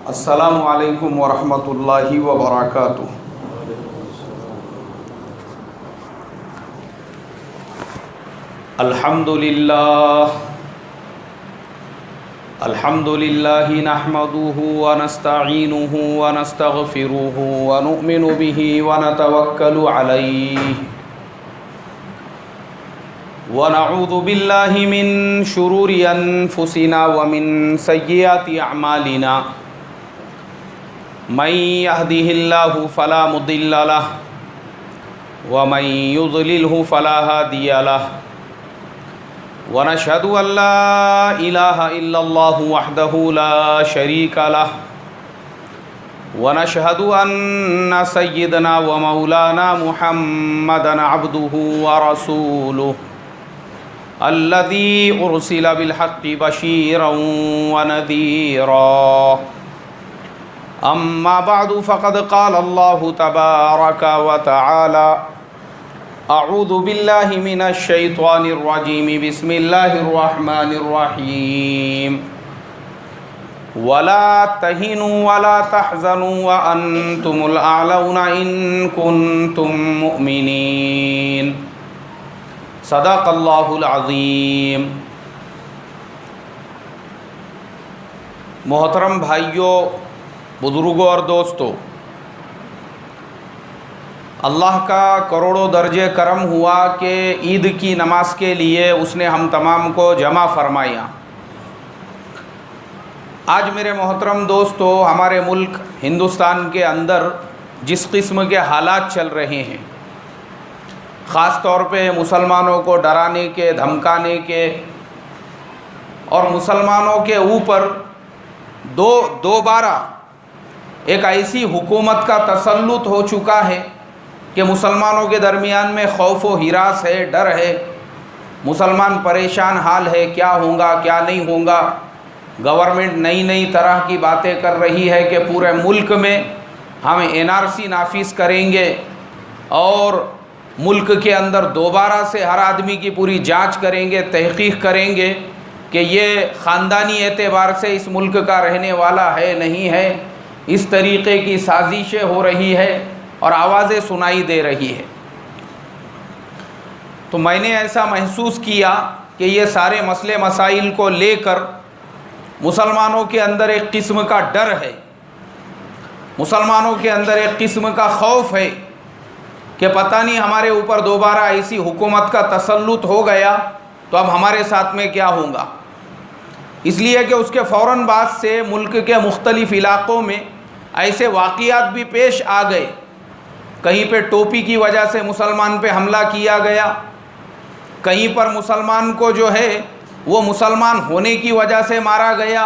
السلام علیکم ورحمۃ اللہ وبرکاتہ۔ الحمد للہ نحمده ونستعینه ونستغفره ونؤمن به ونتوکل علیہ ونعوذ باللہ من شرور انفسنا ومن سیئات اعمالنا من يهده الله فلا مضل له ومن يضلله فلا هادي له ونشهد أن لا إله إلا الله وحده لا شريك له ونشهد أن سيدنا ومولانا محمدا عبده ورسوله الذي أرسل بالحق بشيرا ونذيرا أما بعد فقد قال الله تبارك وتعالى أعوذ بالله من الشيطان الرجيم بسم الله الرحمن الرحيم ولا تهنوا ولا تحزنوا وأنتم الأعلون إن كنتم مؤمنين صدق الله العظيم۔ محترم بھائیوں، بزرگوں اور دوستوں، اللہ کا کروڑوں درجے کرم ہوا کہ عید کی نماز کے لیے اس نے ہم تمام کو جمع فرمایا۔ آج میرے محترم دوستوں، ہمارے ملک ہندوستان کے اندر جس قسم کے حالات چل رہے ہیں، خاص طور پہ مسلمانوں کو ڈرانے کے، دھمکانے کے اور مسلمانوں کے اوپر دوبارہ ایک ایسی حکومت کا تسلط ہو چکا ہے کہ مسلمانوں کے درمیان میں خوف و ہراس ہے، ڈر ہے، مسلمان پریشان حال ہے، کیا ہوگا کیا نہیں ہوگا۔ گورنمنٹ نئی طرح کی باتیں کر رہی ہے کہ پورے ملک میں ہم NRC نافذ کریں گے اور ملک کے اندر دوبارہ سے ہر آدمی کی پوری جانچ کریں گے، تحقیق کریں گے کہ یہ خاندانی اعتبار سے اس ملک کا رہنے والا ہے نہیں ہے۔ اس طریقے کی سازشیں ہو رہی ہے اور آوازیں سنائی دے رہی ہے۔ تو میں نے ایسا محسوس کیا کہ یہ سارے مسئلے مسائل کو لے کر مسلمانوں کے اندر ایک قسم کا ڈر ہے، مسلمانوں کے اندر ایک قسم کا خوف ہے کہ پتہ نہیں ہمارے اوپر دوبارہ ایسی حکومت کا تسلط ہو گیا تو اب ہمارے ساتھ میں کیا ہوگا۔ اس لیے کہ اس کے فوراً بعد سے ملک کے مختلف علاقوں میں ایسے واقعات بھی پیش آ گئے۔ کہیں پہ ٹوپی کی وجہ سے مسلمان پہ حملہ کیا گیا، کہیں پر مسلمان کو جو ہے وہ مسلمان ہونے کی وجہ سے مارا گیا۔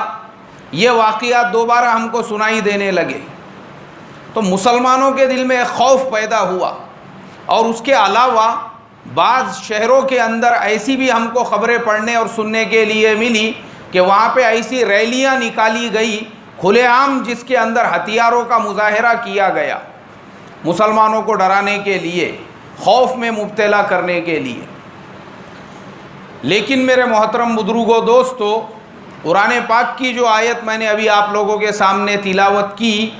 یہ واقعات دوبارہ ہم کو سنائی دینے لگے تو مسلمانوں کے دل میں ایک خوف پیدا ہوا۔ اور اس کے علاوہ بعض شہروں کے اندر ایسی بھی ہم کو خبریں پڑھنے اور سننے کے لیے ملی کہ وہاں پہ ایسی ریلیاں نکالی گئی کھلے عام، جس کے اندر ہتھیاروں کا مظاہرہ کیا گیا، مسلمانوں کو ڈرانے کے لیے، خوف میں مبتلا کرنے کے لیے۔ لیکن میرے محترم بزرگوں دوستو، قرآن پاک کی جو آیت میں نے ابھی آپ لوگوں کے سامنے تلاوت کی،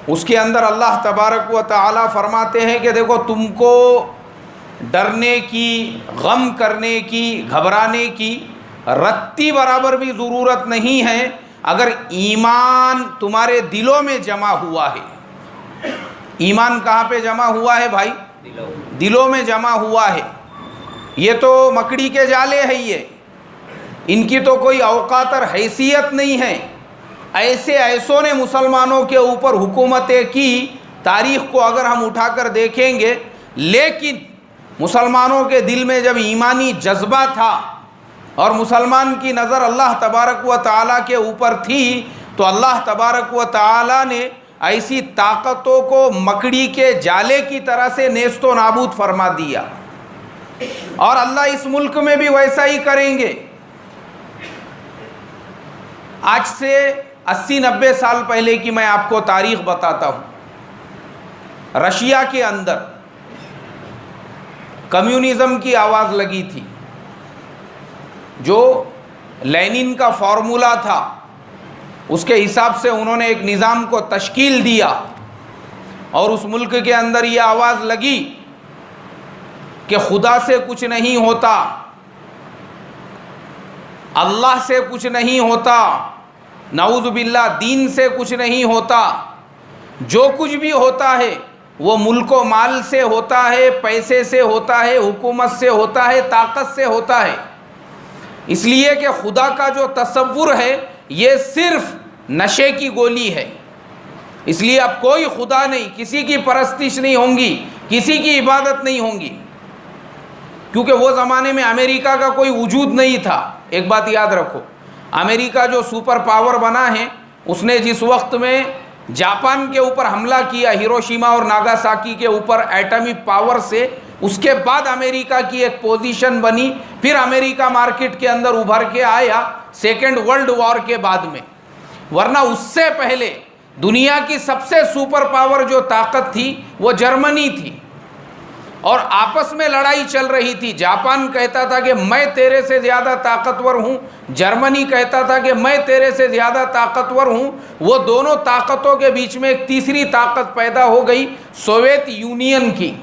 اس کے اندر اللہ تبارک و تعالی فرماتے ہیں کہ دیکھو، تم کو ڈرنے کی، غم کرنے کی، گھبرانے کی رتی برابر بھی ضرورت نہیں ہے اگر ایمان تمہارے دلوں میں جمع ہوا ہے۔ ایمان کہاں پہ جمع ہوا ہے بھائی؟ دلوں میں جمع ہوا ہے۔ یہ تو مکڑی کے جالے ہیں، یہ ان کی تو کوئی اوقات اور حیثیت نہیں ہے۔ ایسوں نے مسلمانوں کے اوپر حکومتیں کی، تاریخ کو اگر ہم اٹھا کر دیکھیں گے، لیکن مسلمانوں کے دل میں جب ایمانی جذبہ تھا اور مسلمان کی نظر اللہ تبارک و تعالیٰ کے اوپر تھی تو اللہ تبارک و تعالیٰ نے ایسی طاقتوں کو مکڑی کے جالے کی طرح سے نیست و نابود فرما دیا، اور اللہ اس ملک میں بھی ویسا ہی کریں گے۔ آج سے 80-90 سال پہلے کی میں آپ کو تاریخ بتاتا ہوں۔ رشیا کے اندر کمیونزم کی آواز لگی تھی، جو لینن کا فارمولا تھا اس کے حساب سے انہوں نے ایک نظام کو تشکیل دیا، اور اس ملک کے اندر یہ آواز لگی کہ خدا سے کچھ نہیں ہوتا، اللہ سے کچھ نہیں ہوتا، نعوذ باللہ دین سے کچھ نہیں ہوتا، جو کچھ بھی ہوتا ہے وہ ملک و مال سے ہوتا ہے، پیسے سے ہوتا ہے، حکومت سے ہوتا ہے، طاقت سے ہوتا ہے۔ اس لیے کہ خدا کا جو تصور ہے یہ صرف نشے کی گولی ہے، اس لیے اب کوئی خدا نہیں، کسی کی پرستش نہیں ہوں گی، کسی کی عبادت نہیں ہوں گی، کیونکہ وہ زمانے میں امریکہ کا کوئی وجود نہیں تھا۔ ایک بات یاد رکھو، امریکہ جو سپر پاور بنا ہے، اس نے جس وقت میں جاپان کے اوپر حملہ کیا، ہیروشیما اور ناگاساکی کے اوپر ایٹمی پاور سے، اس کے بعد امریکہ کی ایک پوزیشن بنی، پھر امریکہ مارکیٹ کے اندر ابھر کے آیا سیکنڈ ورلڈ وار کے بعد میں، ورنہ اس سے پہلے دنیا کی سب سے سپر پاور جو طاقت تھی وہ جرمنی تھی، اور آپس میں لڑائی چل رہی تھی۔ جاپان کہتا تھا کہ میں تیرے سے زیادہ طاقتور ہوں، جرمنی کہتا تھا کہ میں تیرے سے زیادہ طاقتور ہوں۔ وہ دونوں طاقتوں کے بیچ میں ایک تیسری طاقت پیدا ہو گئی، سوویت یونین کی۔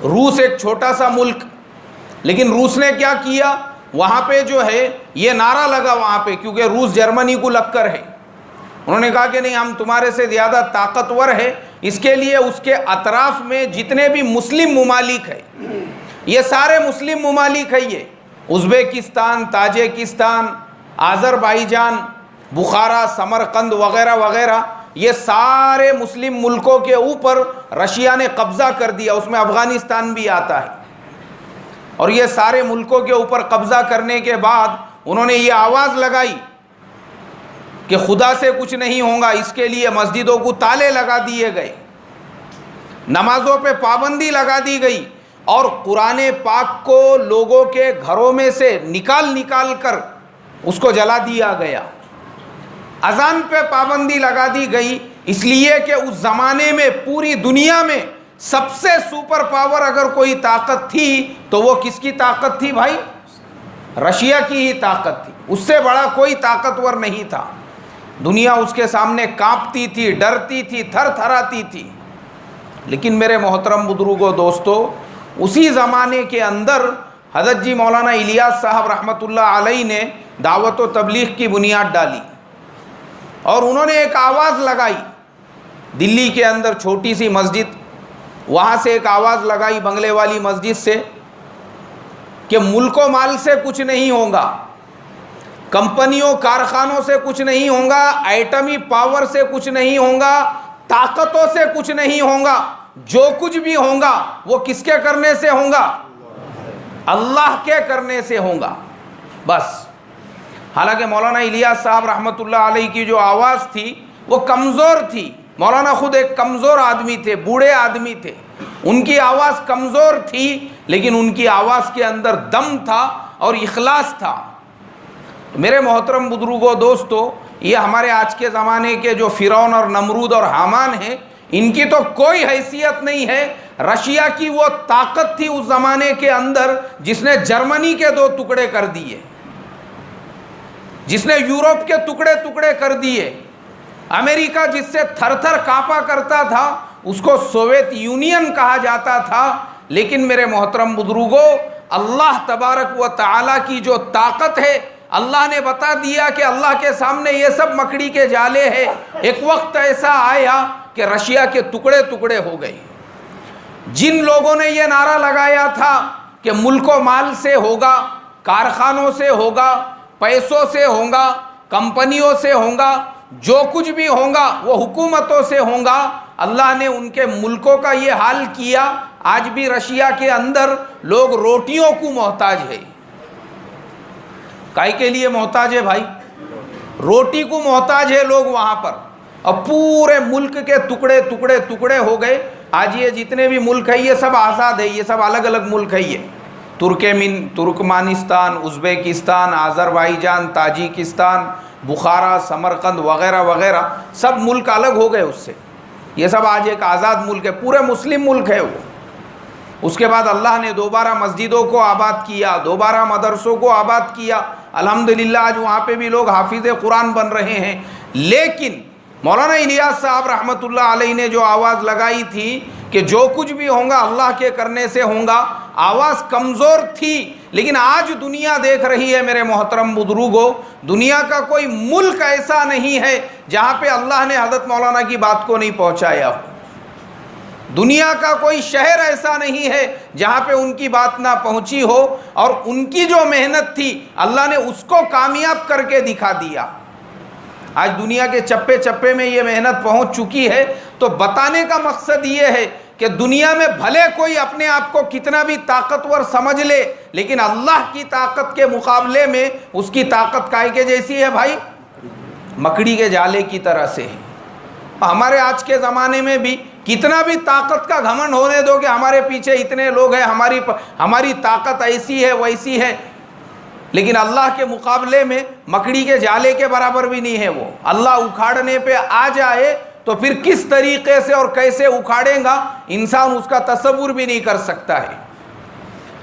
روس ایک چھوٹا سا ملک، لیکن روس نے کیا کیا، وہاں پہ جو ہے یہ نعرہ لگا وہاں پہ، کیونکہ روس جرمنی کو لگ کر ہے، انہوں نے کہا کہ نہیں، ہم تمہارے سے زیادہ طاقتور ہے۔ اس کے لیے اس کے اطراف میں جتنے بھی مسلم ممالک ہیں، یہ سارے مسلم ممالک ہیں، یہ ازبیکستان، تاجکستان، آذربائیجان، بخارا، سمرقند وغیرہ وغیرہ، یہ سارے مسلم ملکوں کے اوپر رشیا نے قبضہ کر دیا، اس میں افغانستان بھی آتا ہے۔ اور یہ سارے ملکوں کے اوپر قبضہ کرنے کے بعد انہوں نے یہ آواز لگائی کہ خدا سے کچھ نہیں ہوگا، اس کے لیے مسجدوں کو تالے لگا دیے گئے، نمازوں پہ پابندی لگا دی گئی، اور قرآن پاک کو لوگوں کے گھروں میں سے نکال کر اس کو جلا دیا گیا، اذان پہ پابندی لگا دی گئی، اس لیے کہ اس زمانے میں پوری دنیا میں سب سے سپر پاور اگر کوئی طاقت تھی تو وہ کس کی طاقت تھی بھائی؟ رشیا کی ہی طاقت تھی، اس سے بڑا کوئی طاقتور نہیں تھا۔ دنیا اس کے سامنے کانپتی تھی، ڈرتی تھی، تھر تھراتی تھی۔ لیکن میرے محترم بزرگوں، دوستو، اسی زمانے کے اندر حضرت جی مولانا الیاس صاحب رحمۃ اللہ علیہ نے دعوت و تبلیغ کی بنیاد ڈالی، اور انہوں نے ایک آواز لگائی دلی کے اندر، چھوٹی سی مسجد، وہاں سے ایک آواز لگائی بنگلے والی مسجد سے کہ ملک و مال سے کچھ نہیں ہوگا، کمپنیوں کارخانوں سے کچھ نہیں ہوگا، ایٹمی پاور سے کچھ نہیں ہوگا، طاقتوں سے کچھ نہیں ہوگا، جو کچھ بھی ہوگا وہ کس کے کرنے سے ہوگا؟ اللہ کے کرنے سے ہوگا، بس۔ حالانکہ مولانا الیاس صاحب رحمۃ اللہ علیہ کی جو آواز تھی وہ کمزور تھی، مولانا خود ایک کمزور آدمی تھے، بوڑھے آدمی تھے، ان کی آواز کمزور تھی، لیکن ان کی آواز کے اندر دم تھا اور اخلاص تھا۔ میرے محترم بزرگوں، دوستو، یہ ہمارے آج کے زمانے کے جو فرعون اور نمرود اور حامان ہیں، ان کی تو کوئی حیثیت نہیں ہے۔ رشیا کی وہ طاقت تھی اس زمانے کے اندر جس نے جرمنی کے 2 ٹکڑے کر دیے، جس نے یورپ کے ٹکڑے کر دیے۔ امریکہ جس سے تھر تھر کانپا کرتا تھا اس کو سوویت یونین کہا جاتا تھا۔ لیکن میرے محترم بزرگوں، اللہ تبارک و تعالیٰ کی جو طاقت ہے، اللہ نے بتا دیا کہ اللہ کے سامنے یہ سب مکڑی کے جالے ہیں۔ ایک وقت ایسا آیا کہ رشیا کے ٹکڑے ہو گئے۔ جن لوگوں نے یہ نعرہ لگایا تھا کہ ملک و مال سے ہوگا، کارخانوں سے ہوگا، پیسوں سے ہوگا، کمپنیوں سے ہوگا، جو کچھ بھی ہوگا وہ حکومتوں سے ہوگا، اللہ نے ان کے ملکوں کا یہ حال کیا۔ آج بھی رشیا کے اندر لوگ روٹیوں کو محتاج ہے۔ کائے کے لیے محتاج ہے بھائی؟ روٹی کو محتاج ہے لوگ وہاں پر، اور پورے ملک کے ٹکڑے ہو گئے۔ آج یہ جتنے بھی ملک ہیں یہ سب آزاد ہے، یہ سب الگ الگ ملک ہے۔ یہ Turkmenistan, Uzbekistan, Azerbaijan, Tajikistan, Bukhara, Samarkand وغیرہ وغیرہ سب ملک الگ ہو گئے اس سے۔ یہ سب آج ایک آزاد ملک ہے، پورے مسلم ملک ہے وہ۔ اس کے بعد اللہ نے دوبارہ مسجدوں کو آباد کیا، دوبارہ مدرسوں کو آباد کیا، الحمدللہ آج وہاں پہ بھی لوگ حافظ قرآن بن رہے ہیں. لیکن مولانا الیاس صاحب رحمۃ اللہ علیہ نے جو آواز لگائی تھی کہ جو کچھ بھی ہوگا اللہ کے کرنے سے ہوگا، آواز کمزور تھی. لیکن آج دنیا دیکھ رہی ہے میرے محترم بزرگوں، دنیا کا کوئی ملک ایسا نہیں ہے جہاں پہ اللہ نے حضرت مولانا کی بات کو نہیں پہنچایا ہو. دنیا کا کوئی شہر ایسا نہیں ہے جہاں پہ ان کی بات نہ پہنچی ہو، اور ان کی جو محنت تھی اللہ نے اس کو کامیاب کر کے دکھا دیا. آج دنیا کے چپے چپے میں یہ محنت پہنچ چکی ہے. تو بتانے کا مقصد یہ ہے کہ دنیا میں بھلے کوئی اپنے آپ کو کتنا بھی طاقتور سمجھ لے، لیکن اللہ کی طاقت کے مقابلے میں اس کی طاقت کائے کے جیسی ہے بھائی، مکڑی کے جالے کی طرح سے ہے. ہمارے آج کے زمانے میں بھی کتنا بھی طاقت کا گھمنڈ ہونے دو کہ ہمارے پیچھے اتنے لوگ ہیں، ہماری طاقت ایسی ہے ویسی ہے، لیکن اللہ کے مقابلے میں مکڑی کے جالے کے برابر بھی نہیں ہے. وہ اللہ اکھاڑنے پہ آ جائے تو پھر کس طریقے سے اور کیسے اکھاڑے گا انسان اس کا تصور بھی نہیں کر سکتا ہے.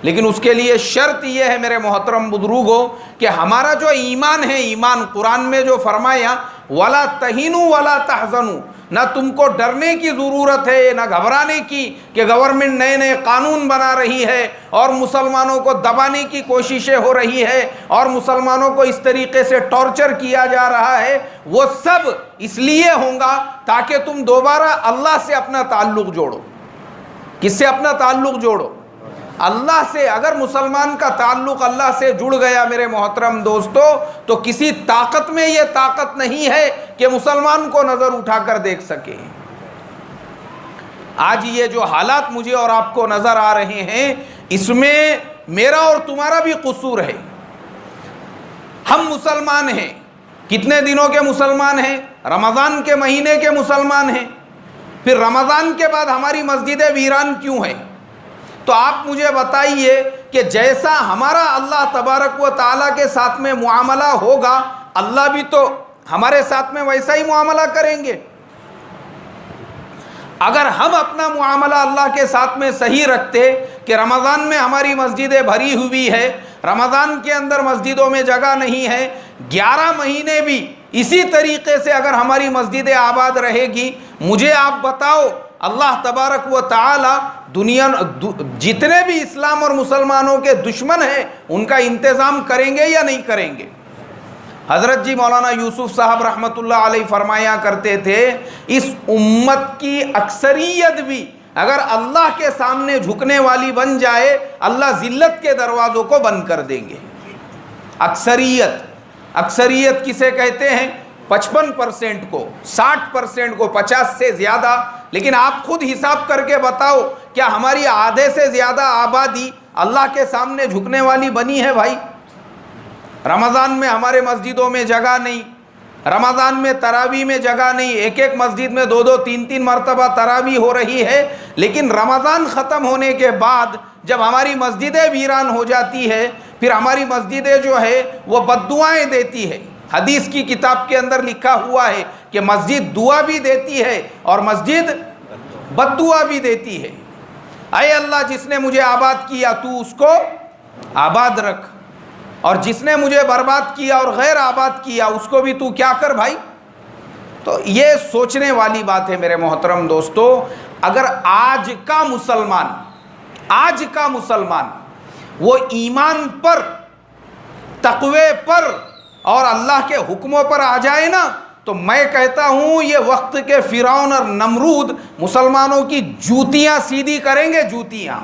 لیکن اس کے لیے شرط یہ ہے میرے محترم بزرگوں کہ ہمارا جو ایمان ہے، ایمان قرآن میں جو فرمایا وَلَا تَهِنُوا وَلَا تَحْزَنُوا، نہ تم کو ڈرنے کی ضرورت ہے نہ گھبرانے کی کہ گورنمنٹ نئے نئے قانون بنا رہی ہے اور مسلمانوں کو دبانے کی کوششیں ہو رہی ہے اور مسلمانوں کو اس طریقے سے ٹارچر کیا جا رہا ہے. وہ سب اس لیے ہوں گا تاکہ تم دوبارہ اللہ سے اپنا تعلق جوڑو. کس سے اپنا تعلق جوڑو؟ اللہ سے. اگر مسلمان کا تعلق اللہ سے جڑ گیا میرے محترم دوستو تو کسی طاقت میں یہ طاقت نہیں ہے کہ مسلمان کو نظر اٹھا کر دیکھ سکے. آج یہ جو حالات مجھے اور آپ کو نظر آ رہے ہیں اس میں میرا اور تمہارا بھی قصور ہے. ہم مسلمان ہیں، کتنے دنوں کے مسلمان ہیں؟ رمضان کے مہینے کے مسلمان ہیں. پھر رمضان کے بعد ہماری مسجدیں ویران کیوں ہیں؟ تو آپ مجھے بتائیے کہ جیسا ہمارا اللہ تبارک و تعالیٰ کے ساتھ میں معاملہ ہوگا، اللہ بھی تو ہمارے ساتھ میں ویسا ہی معاملہ کریں گے. اگر ہم اپنا معاملہ اللہ کے ساتھ میں صحیح رکھتے کہ رمضان میں ہماری مسجدیں بھری ہوئی ہے، رمضان کے اندر مسجدوں میں جگہ نہیں ہے، 11 مہینے بھی اسی طریقے سے اگر ہماری مسجدیں آباد رہے گی، مجھے آپ بتاؤ اللہ تبارک و تعالی دنیا جتنے بھی اسلام اور مسلمانوں کے دشمن ہیں ان کا انتظام کریں گے یا نہیں کریں گے؟ حضرت جی مولانا یوسف صاحب رحمۃ اللہ علیہ فرمایا کرتے تھے اس امت کی اکثریت بھی اگر اللہ کے سامنے جھکنے والی بن جائے اللہ ذلت کے دروازوں کو بند کر دیں گے. اکثریت کسے کہتے ہیں؟ 55% کو، 60% کو، 50 سے زیادہ. لیکن آپ خود حساب کر کے بتاؤ کیا ہماری آدھے سے زیادہ آبادی اللہ کے سامنے جھکنے والی بنی ہے بھائی؟ رمضان میں ہمارے مسجدوں میں جگہ نہیں، رمضان میں تراویح میں جگہ نہیں، ایک مسجد میں 2 3 مرتبہ تراویح ہو رہی ہے. لیکن رمضان ختم ہونے کے بعد جب ہماری مسجدیں ویران ہو جاتی ہے پھر ہماری مسجدیں جو ہے وہ بد دعائیں دیتی ہے. حدیث کی کتاب کے اندر لکھا ہوا ہے کہ مسجد دعا بھی دیتی ہے اور مسجد بد دعا بھی دیتی ہے. اے اللہ جس نے مجھے آباد کیا تو اس کو آباد رکھ، اور جس نے مجھے برباد کیا اور غیر آباد کیا اس کو بھی تو کیا کر بھائی. تو یہ سوچنے والی بات ہے میرے محترم دوستو. اگر آج کا مسلمان وہ ایمان پر، تقوی پر اور اللہ کے حکموں پر آ جائے نا تو میں کہتا ہوں یہ وقت کے فرعون اور نمرود مسلمانوں کی جوتیاں سیدھی کریں گے، جوتیاں.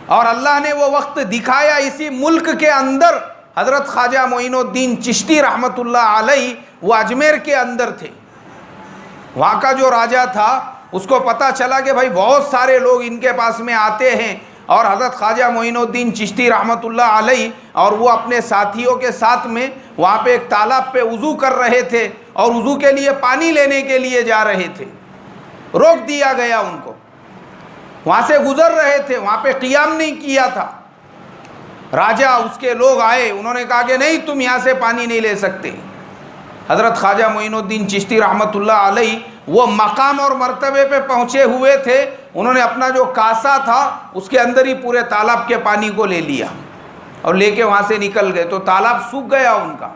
اور اللہ نے وہ وقت دکھایا اسی ملک کے اندر. حضرت خواجہ معین الدین چشتی رحمۃ اللہ علیہ وہ اجمیر کے اندر تھے. وہاں کا جو راجہ تھا اس کو پتہ چلا کہ بھائی بہت سارے لوگ ان کے پاس میں آتے ہیں، اور حضرت خواجہ معین الدین چشتی رحمۃ اللہ علیہ اور وہ اپنے ساتھیوں کے ساتھ میں وہاں پہ ایک تالاب پہ وضو کر رہے تھے اور وضو کے لیے پانی لینے کے لیے جا رہے تھے. روک دیا گیا ان کو، وہاں سے گزر رہے تھے، وہاں پہ قیام نہیں کیا تھا. راجہ اس کے لوگ آئے، انہوں نے کہا کہ نہیں تم یہاں سے پانی نہیں لے سکتے. حضرت خواجہ معین الدین چشتی رحمۃ اللہ علیہ وہ مقام اور مرتبے پہ پہنچے ہوئے تھے، انہوں نے اپنا جو کاسا تھا اس کے اندر ہی پورے تالاب کے پانی کو لے لیا اور لے کے وہاں سے نکل گئے تو تالاب سوکھ گیا ان کا.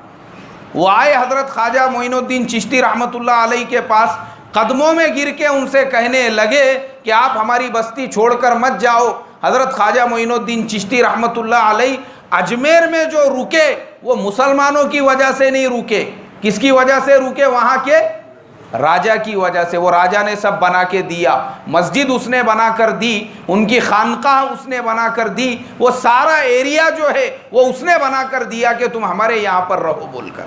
وہ آئے حضرت خواجہ معین الدین چشتی رحمۃ اللہ علیہ کے پاس, قدموں میں گر کے ان سے کہنے لگے کہ آپ ہماری بستی چھوڑ کر مت جاؤ. حضرت خواجہ معین الدین چشتی رحمۃ اللہ علیہ اجمیر میں جو رکے وہ مسلمانوں کی وجہ سے نہیں رکے. کس کی وجہ سے رکے؟ وہاں کے راجہ کی وجہ سے. وہ راجہ نے سب بنا کے دیا, مسجد اس نے بنا کر دی, ان کی خانقاہ اس نے بنا کر دی, وہ سارا ایریا جو ہے وہ اس نے بنا کر دیا کہ تم ہمارے یہاں پر رہو بول کر.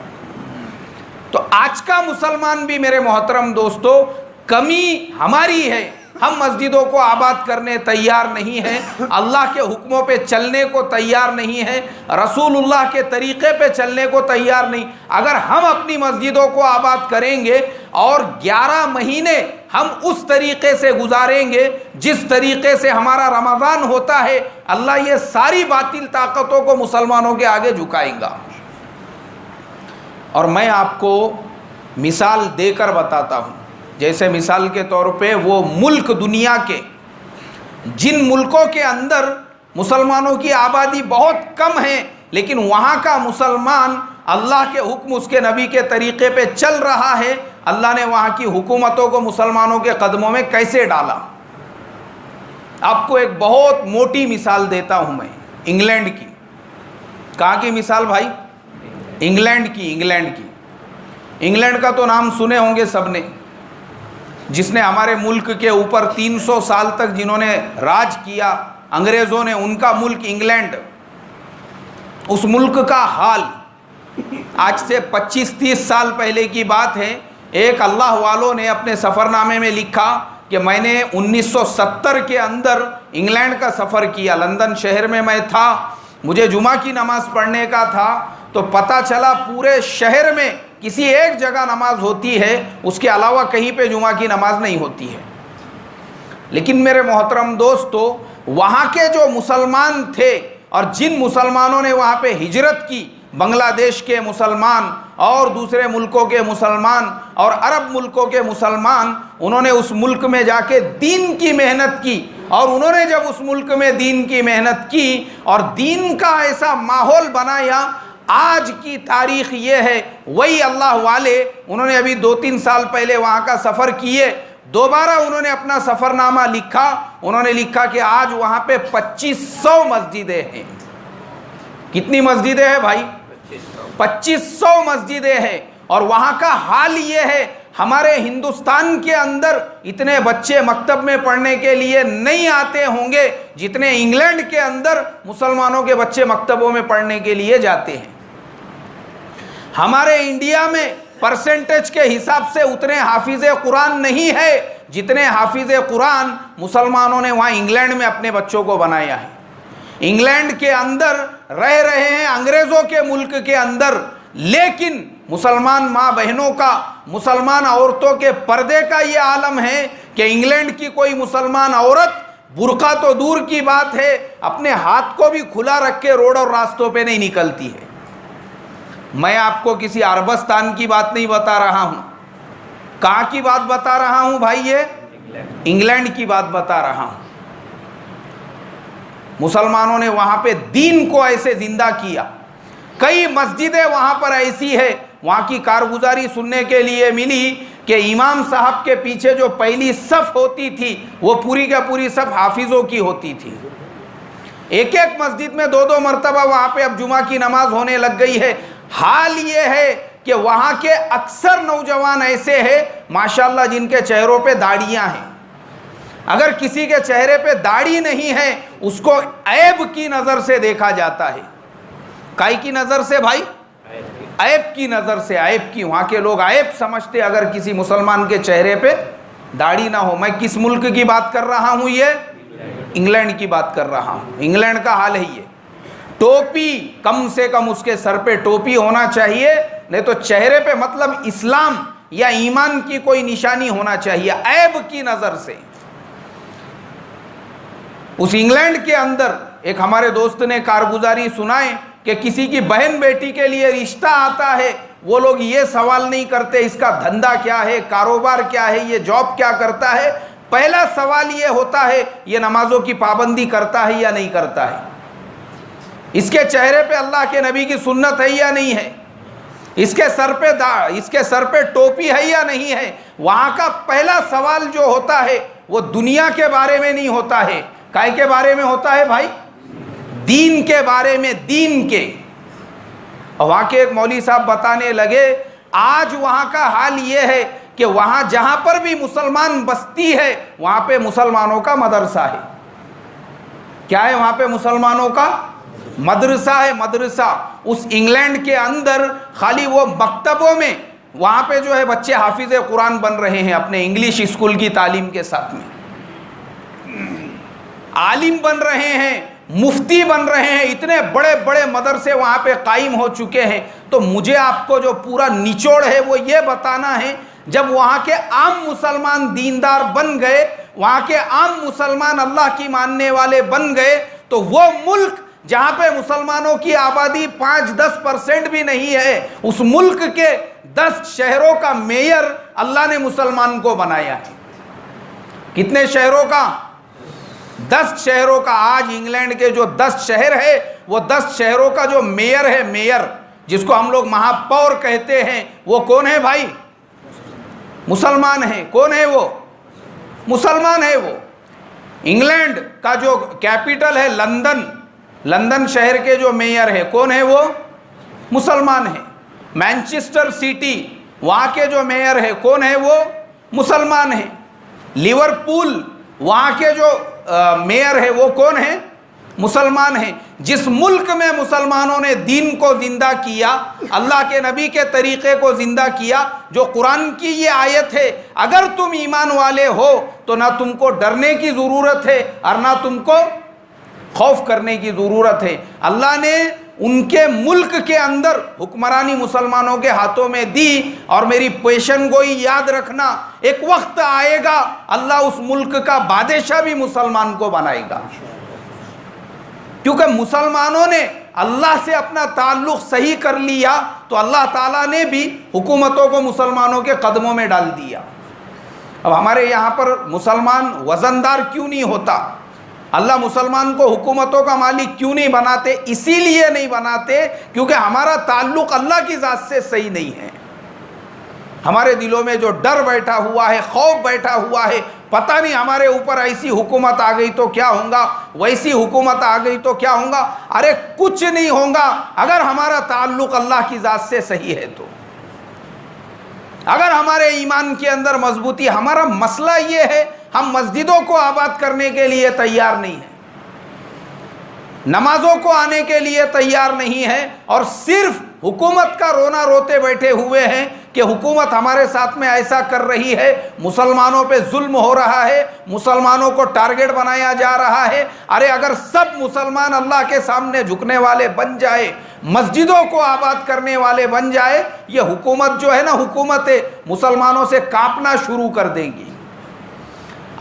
تو آج کا مسلمان بھی میرے محترم دوستو, کمی ہماری ہے, ہم مسجدوں کو آباد کرنے تیار نہیں ہیں, اللہ کے حکموں پہ چلنے کو تیار نہیں ہیں, رسول اللہ کے طریقے پہ چلنے کو تیار نہیں. اگر ہم اپنی مسجدوں کو آباد کریں گے اور 11 مہینے ہم اس طریقے سے گزاریں گے جس طریقے سے ہمارا رمضان ہوتا ہے, اللہ یہ ساری باطل طاقتوں کو مسلمانوں کے آگے جھکائیں گا. اور میں آپ کو مثال دے کر بتاتا ہوں. جیسے مثال کے طور پہ وہ ملک دنیا کے جن ملکوں کے اندر مسلمانوں کی آبادی بہت کم ہے لیکن وہاں کا مسلمان اللہ کے حکم اس کے نبی کے طریقے پہ چل رہا ہے, اللہ نے وہاں کی حکومتوں کو مسلمانوں کے قدموں میں کیسے ڈالا. آپ کو ایک بہت موٹی مثال دیتا ہوں میں, انگلینڈ کی. کہاں کی مثال بھائی؟ انگلینڈ کی. انگلینڈ کا تو نام سنے ہوں گے سب نے, جس نے ہمارے ملک کے اوپر 300 سال تک جنہوں نے راج کیا انگریزوں نے, ان کا ملک انگلینڈ. اس ملک کا حال آج سے 25-30 سال پہلے کی بات ہے. ایک اللہ والوں نے اپنے سفر نامے میں لکھا کہ میں نے 1970 کے اندر انگلینڈ کا سفر کیا. لندن شہر میں میں تھا, مجھے جمعہ کی نماز پڑھنے کا تھا, تو پتہ چلا پورے شہر میں کسی ایک جگہ نماز ہوتی ہے, اس کے علاوہ کہیں پہ جمعہ کی نماز نہیں ہوتی ہے. لیکن میرے محترم دوستو, وہاں کے جو مسلمان تھے اور جن مسلمانوں نے وہاں پہ ہجرت کی, بنگلہ دیش کے مسلمان اور دوسرے ملکوں کے مسلمان اور عرب ملکوں کے مسلمان, انہوں نے اس ملک میں جا کے دین کی محنت کی. اور انہوں نے جب اس ملک میں دین کی محنت کی اور دین کا ایسا ماحول بنایا, آج کی تاریخ یہ ہے, وہی اللہ والے انہوں نے ابھی 2-3 سال پہلے وہاں کا سفر کیے, دوبارہ انہوں نے اپنا سفر نامہ لکھا. انہوں نے لکھا کہ آج وہاں پہ 2500 مسجدیں ہیں. کتنی مسجدیں ہیں بھائی؟ 2500 مسجدیں ہیں. اور وہاں کا حال یہ ہے, ہمارے ہندوستان کے اندر اتنے بچے مکتب میں پڑھنے کے لیے نہیں آتے ہوں گے جتنے انگلینڈ کے اندر مسلمانوں کے بچے مکتبوں میں پڑھنے کے لیے جاتے ہیں. ہمارے انڈیا میں پرسنٹیج کے حساب سے اتنے حافظ قرآن نہیں ہے جتنے حافظ قرآن مسلمانوں نے وہاں انگلینڈ میں اپنے بچوں کو بنایا ہے. انگلینڈ کے اندر رہ رہے ہیں انگریزوں کے ملک کے اندر, لیکن مسلمان ماں بہنوں کا, مسلمان عورتوں کے پردے کا یہ عالم ہے کہ انگلینڈ کی کوئی مسلمان عورت برقع تو دور کی بات ہے, اپنے ہاتھ کو بھی کھلا رکھ کے روڈ اور راستوں پہ نہیں نکلتی ہے. میں آپ کو کسی عربستان کی بات نہیں بتا رہا ہوں. کہاں کی بات بتا رہا ہوں بھائی؟ یہ انگلینڈ کی بات بتا رہا ہوں. مسلمانوں نے وہاں پہ دین کو ایسے زندہ کیا. کئی مسجدیں وہاں پر ایسی ہے, وہاں کی کارگزاری سننے کے لیے ملی کہ امام صاحب کے پیچھے جو پہلی صف ہوتی تھی وہ پوری کا پوری صف حافظوں کی ہوتی تھی. ایک ایک مسجد میں 2-2 مرتبہ وہاں پہ اب جمعہ کی نماز ہونے لگ گئی ہے. حال یہ ہے کہ وہاں کے اکثر نوجوان ایسے ہیں ماشاءاللہ جن کے چہروں پہ داڑیاں ہیں. اگر کسی کے چہرے پہ داڑھی نہیں ہے اس کو عیب کی نظر سے دیکھا جاتا ہے. کائی کی نظر سے بھائی؟ عیب کی نظر سے. عیب کی, وہاں کے لوگ عیب سمجھتے اگر کسی مسلمان کے چہرے پہ داڑھی نہ ہو. میں کس ملک کی بات کر رہا ہوں؟ یہ انگلینڈ کی بات کر رہا ہوں. انگلینڈ کا حال ہے یہ. ٹوپی کم سے کم اس کے سر پہ ٹوپی ہونا چاہیے, نہیں تو چہرے پہ مطلب اسلام یا ایمان کی کوئی نشانی ہونا چاہیے. عیب کی نظر سے. اس انگلینڈ کے اندر ایک ہمارے دوست نے کارگزاری سنائے کہ کسی کی بہن بیٹی کے لیے رشتہ آتا ہے, وہ لوگ یہ سوال نہیں کرتے اس کا دھندا کیا ہے, کاروبار کیا ہے, یہ جاب کیا کرتا ہے. پہلا سوال یہ ہوتا ہے یہ نمازوں کی پابندی کرتا ہے یا نہیں کرتا ہے. اس کے چہرے پہ اللہ کے نبی کی سنت ہے یا نہیں ہے؟ اس کے سر پہ ٹوپی ہے یا نہیں ہے؟ وہاں کا پہلا سوال جو ہوتا ہے وہ دنیا کے بارے میں نہیں ہوتا ہے، کائے کے بارے میں ہوتا ہے بھائی؟ دین کے بارے میں، دین کے۔ اور وہاں کے ایک مولوی صاحب بتانے لگے آج وہاں کا حال یہ ہے کہ وہاں جہاں پر بھی مسلمان بستی ہے وہاں پہ مسلمانوں کا مدرسہ ہے۔ کیا ہے وہاں پہ؟ مسلمانوں کا مدرسہ ہے، مدرسہ۔ اس انگلینڈ کے اندر خالی وہ مکتبوں میں وہاں پہ جو ہے بچے حافظ قرآن بن رہے ہیں اپنے انگلش اسکول کی تعلیم کے ساتھ میں، عالم بن رہے ہیں، مفتی بن رہے ہیں، اتنے بڑے بڑے مدرسے وہاں پہ قائم ہو چکے ہیں۔ تو مجھے آپ کو جو پورا نچوڑ ہے وہ یہ بتانا ہے، جب وہاں کے عام مسلمان دیندار بن گئے، وہاں کے عام مسلمان اللہ کی ماننے والے بن گئے، تو وہ ملک جہاں پہ مسلمانوں کی آبادی 5-10% بھی نہیں ہے، اس ملک کے 10 شہروں کا میئر اللہ نے مسلمان کو بنایا ہے۔ کتنے شہروں کا؟ 10 شہروں کا۔ آج انگلینڈ کے جو 10 شہر ہے وہ 10 شہروں کا جو میئر ہے، میئر جس کو ہم لوگ مہاپور کہتے ہیں، وہ کون ہے بھائی؟ مسلمان ہے۔ کون ہے وہ؟ مسلمان ہے وہ۔ انگلینڈ کا جو کیپٹل ہے لندن، لندن شہر کے جو میئر ہے کون ہے وہ؟ مسلمان ہے۔ مینچسٹر سٹی وہاں کے جو میئر ہے کون ہے وہ؟ مسلمان ہے۔ لیورپول وہاں کے جو میئر ہے وہ کون ہے؟ مسلمان ہیں۔ جس ملک میں مسلمانوں نے دین کو زندہ کیا، اللہ کے نبی کے طریقے کو زندہ کیا، جو قرآن کی یہ آیت ہے، اگر تم ایمان والے ہو تو نہ تم کو ڈرنے کی ضرورت ہے اور نہ تم کو خوف کرنے کی ضرورت ہے۔ اللہ نے ان کے ملک کے اندر حکمرانی مسلمانوں کے ہاتھوں میں دی، اور میری پیشن گوئی یاد رکھنا، ایک وقت آئے گا اللہ اس ملک کا بادشاہ بھی مسلمان کو بنائے گا، کیونکہ مسلمانوں نے اللہ سے اپنا تعلق صحیح کر لیا تو اللہ تعالیٰ نے بھی حکومتوں کو مسلمانوں کے قدموں میں ڈال دیا۔ اب ہمارے یہاں پر مسلمان وزندار کیوں نہیں ہوتا؟ اللہ مسلمان کو حکومتوں کا مالک کیوں نہیں بناتے؟ اسی لیے نہیں بناتے کیونکہ ہمارا تعلق اللہ کی ذات سے صحیح نہیں ہے۔ ہمارے دلوں میں جو ڈر بیٹھا ہوا ہے، خوف بیٹھا ہوا ہے، پتہ نہیں ہمارے اوپر ایسی حکومت آ گئی تو کیا ہوگا، ویسی حکومت آ گئی تو کیا ہوگا۔ ارے کچھ نہیں ہوگا اگر ہمارا تعلق اللہ کی ذات سے صحیح ہے تو، اگر ہمارے ایمان کے اندر مضبوطی۔ ہمارا مسئلہ یہ ہے ہم مسجدوں کو آباد کرنے کے لیے تیار نہیں ہیں، نمازوں کو آنے کے لیے تیار نہیں ہے، اور صرف حکومت کا رونا روتے بیٹھے ہوئے ہیں کہ حکومت ہمارے ساتھ میں ایسا کر رہی ہے، مسلمانوں پہ ظلم ہو رہا ہے، مسلمانوں کو ٹارگٹ بنایا جا رہا ہے۔ ارے اگر سب مسلمان اللہ کے سامنے جھکنے والے بن جائے، مسجدوں کو آباد کرنے والے بن جائے، یہ حکومت جو ہے نا، حکومت مسلمانوں سے کانپنا شروع کر دے گی،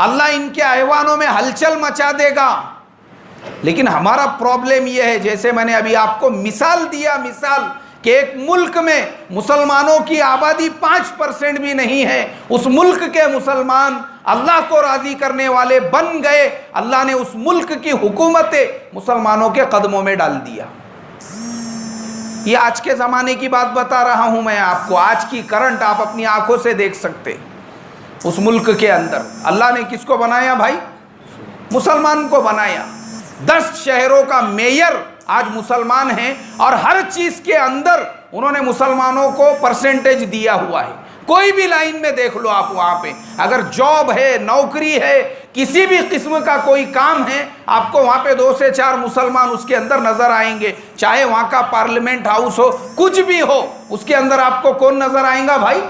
اللہ ان کے ایوانوں میں ہلچل مچا دے گا۔ لیکن ہمارا پرابلم یہ ہے، جیسے میں نے ابھی آپ کو مثال دیا، مثال کہ ایک ملک میں مسلمانوں کی آبادی 5% بھی نہیں ہے، اس ملک کے مسلمان اللہ کو راضی کرنے والے بن گئے، اللہ نے اس ملک کی حکومت مسلمانوں کے قدموں میں ڈال دیا۔ یہ آج کے زمانے کی بات بتا رہا ہوں میں آپ کو، آج کی کرنٹ آپ اپنی آنکھوں سے دیکھ سکتے۔ اس ملک کے اندر اللہ نے کس کو بنایا بھائی؟ مسلمان کو بنایا۔ 10 شہروں کا میئر آج مسلمان ہیں، اور ہر چیز کے اندر انہوں نے مسلمانوں کو پرسنٹیج دیا ہوا ہے۔ کوئی بھی لائن میں دیکھ لو آپ، وہاں پہ اگر جاب ہے، نوکری ہے، کسی بھی قسم کا کوئی کام ہے، آپ کو وہاں پہ 2 سے 4 مسلمان اس کے اندر نظر آئیں گے۔ چاہے وہاں کا پارلیمنٹ ہاؤس ہو، کچھ بھی ہو، اس کے اندر آپ کو کون نظر آئیں گا بھائی؟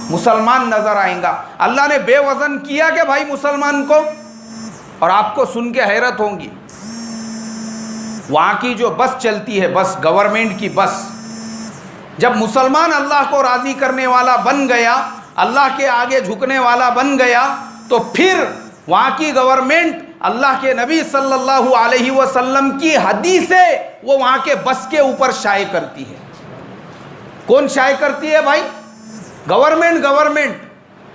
مسلمان نظر آئیں گا۔ اللہ نے بے وزن کیا کہ بھائی مسلمان کو، اور آپ کو سن کے حیرت ہوگی، وہاں کی جو بس چلتی ہے، بس گورنمنٹ کی بس، جب مسلمان اللہ کو راضی کرنے والا بن گیا، اللہ کے آگے جھکنے والا بن گیا، تو پھر وہاں کی گورنمنٹ اللہ کے نبی صلی اللہ علیہ وسلم کی حدیثیں وہ وہاں کے بس کے اوپر شائع کرتی ہے۔ کون شائع کرتی ہے بھائی؟ گورنمنٹ۔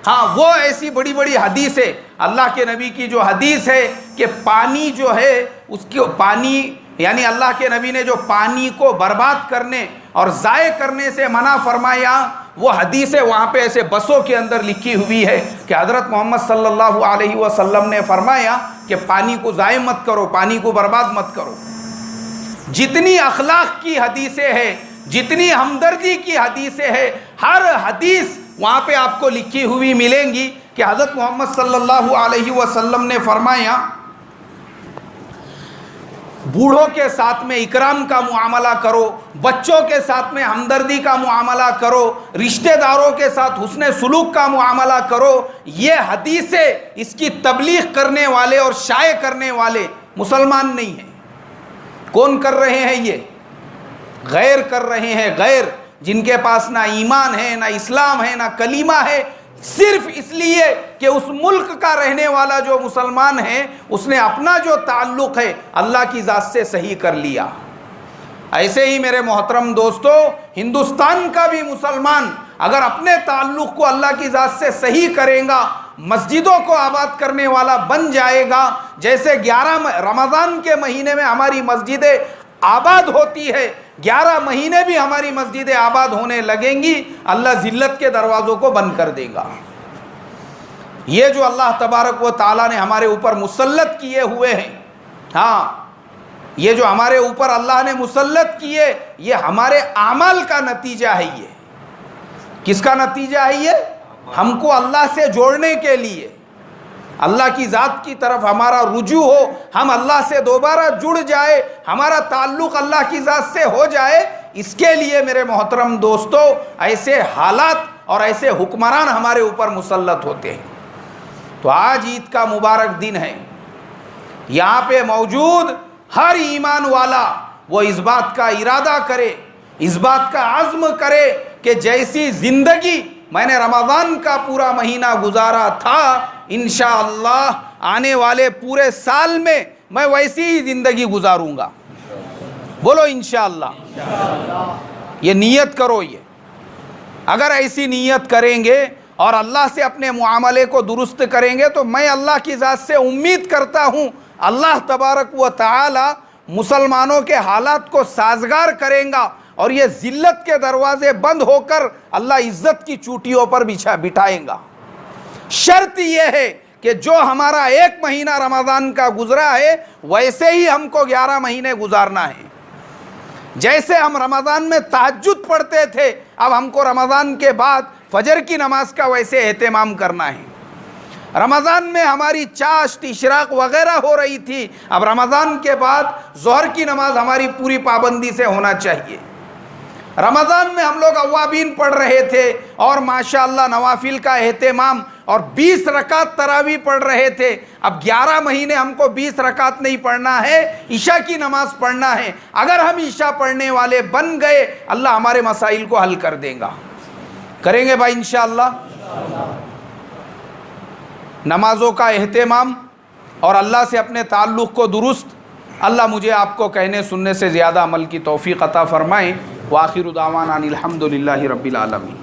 ہاں، وہ ایسی بڑی بڑی حدیث ہے، اللہ کے نبی کی جو حدیث ہے کہ پانی جو ہے، اس کی پانی یعنی اللہ کے نبی نے جو پانی کو برباد کرنے اور ضائع کرنے سے منع فرمایا، وہ حدیثیں وہاں پہ ایسے بسوں کے اندر لکھی ہوئی ہے کہ حضرت محمد صلی اللہ علیہ وسلم نے فرمایا کہ پانی کو ضائع مت کرو، پانی کو برباد مت کرو۔ جتنی اخلاق کی حدیثیں ہیں، جتنی ہمدردی کی حدیثیں ہیں، ہر حدیث وہاں پہ آپ کو لکھی ہوئی ملیں گی کہ حضرت محمد صلی اللہ علیہ وسلم نے فرمایا بوڑھوں کے ساتھ میں اکرام کا معاملہ کرو، بچوں کے ساتھ میں ہمدردی کا معاملہ کرو، رشتہ داروں کے ساتھ حسن سلوک کا معاملہ کرو۔ یہ حدیثیں اس کی تبلیغ کرنے والے اور شائع کرنے والے مسلمان نہیں ہیں۔ کون کر رہے ہیں؟ یہ غیر کر رہے ہیں، غیر جن کے پاس نہ ایمان ہے، نہ اسلام ہے، نہ کلمہ ہے، صرف اس لیے کہ اس ملک کا رہنے والا جو مسلمان ہے اس نے اپنا جو تعلق ہے اللہ کی ذات سے صحیح کر لیا۔ ایسے ہی میرے محترم دوستو، ہندوستان کا بھی مسلمان اگر اپنے تعلق کو اللہ کی ذات سے صحیح کرے گا، مسجدوں کو آباد کرنے والا بن جائے گا، جیسے 11 رمضان کے مہینے میں ہماری مسجدیں آباد ہوتی ہے، 11 مہینے بھی ہماری مسجدیں آباد ہونے لگیں گی، اللہ ذلت کے دروازوں کو بند کر دے گا۔ یہ جو اللہ تبارک و تعالیٰ نے ہمارے اوپر مسلط کیے ہوئے ہیں، ہاں یہ جو ہمارے اوپر اللہ نے مسلط کیے، یہ ہمارے اعمال کا نتیجہ ہے۔ یہ کس کا نتیجہ ہے؟ یہ ہم کو اللہ سے جوڑنے کے لیے، اللہ کی ذات کی طرف ہمارا رجوع ہو، ہم اللہ سے دوبارہ جڑ جائے، ہمارا تعلق اللہ کی ذات سے ہو جائے، اس کے لیے میرے محترم دوستو ایسے حالات اور ایسے حکمران ہمارے اوپر مسلط ہوتے ہیں۔ تو آج عید کا مبارک دن ہے، یہاں پہ موجود ہر ایمان والا وہ اس بات کا ارادہ کرے، اس بات کا عزم کرے کہ جیسی زندگی میں نے رمضان کا پورا مہینہ گزارا تھا، انشاءاللہ آنے والے پورے سال میں میں ویسی ہی زندگی گزاروں گا۔ بولو انشاءاللہ۔ یہ نیت کرو۔ یہ اگر ایسی نیت کریں گے اور اللہ سے اپنے معاملے کو درست کریں گے تو میں اللہ کی ذات سے امید کرتا ہوں اللہ تبارک و تعالی مسلمانوں کے حالات کو سازگار کریں گا، اور یہ ذلت کے دروازے بند ہو کر اللہ عزت کی چوٹیوں پر بٹھائیں گا۔ شرط یہ ہے کہ جو ہمارا 1 مہینہ رمضان کا گزرا ہے ویسے ہی ہم کو 11 مہینے گزارنا ہے۔ جیسے ہم رمضان میں تہجد پڑھتے تھے، اب ہم کو رمضان کے بعد فجر کی نماز کا ویسے اہتمام کرنا ہے۔ رمضان میں ہماری چاشت، اشراق وغیرہ ہو رہی تھی، اب رمضان کے بعد ظہر کی نماز ہماری پوری پابندی سے ہونا چاہیے۔ رمضان میں ہم لوگ اوابین پڑھ رہے تھے اور ماشاءاللہ نوافل کا اہتمام، اور 20 رکعت تراویح پڑھ رہے تھے، اب 11 مہینے ہم کو 20 رکعت نہیں پڑھنا ہے، عشاء کی نماز پڑھنا ہے۔ اگر ہم عشاء پڑھنے والے بن گئے اللہ ہمارے مسائل کو حل کر دے گا۔ کریں گے بھائی انشاءاللہ؟ نمازوں کا اہتمام اور اللہ سے اپنے تعلق کو درست، اللہ مجھے آپ کو کہنے سننے سے زیادہ عمل کی توفیق عطا فرمائے۔ وآخر دعوانا ان الحمد للہ رب العالمین۔